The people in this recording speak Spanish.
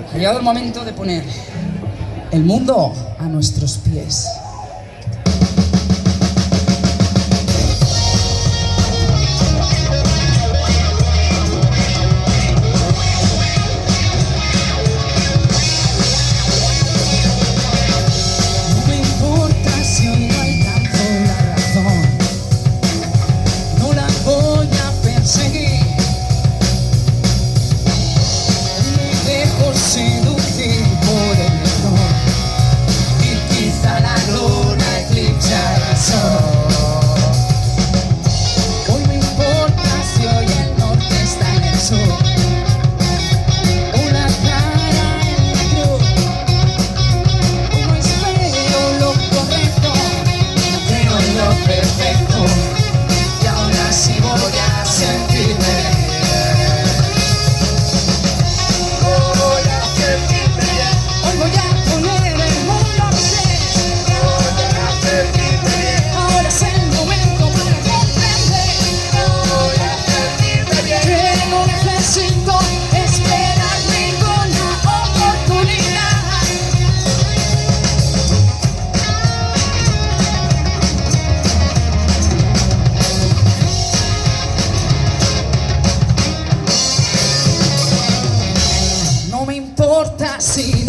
Ha llegado el momento de poner el mundo a nuestros pies. No me importa si hoy no alcanzo la razón, no la voy a perseguir. Me dejo seducir por el error y quizá la luna eclipsará el sol. Hoy me importa si hoy el norte está en el sur o la cara en la cruz. Hoy no espero lo correcto, no creo en lo perfecto, y ahora sí voy a sentirme bien. Hoy voy a poner el mundo a mis pies. Ahora es el momento para comprender que no necesito esperar ninguna oportunidad. No me importa si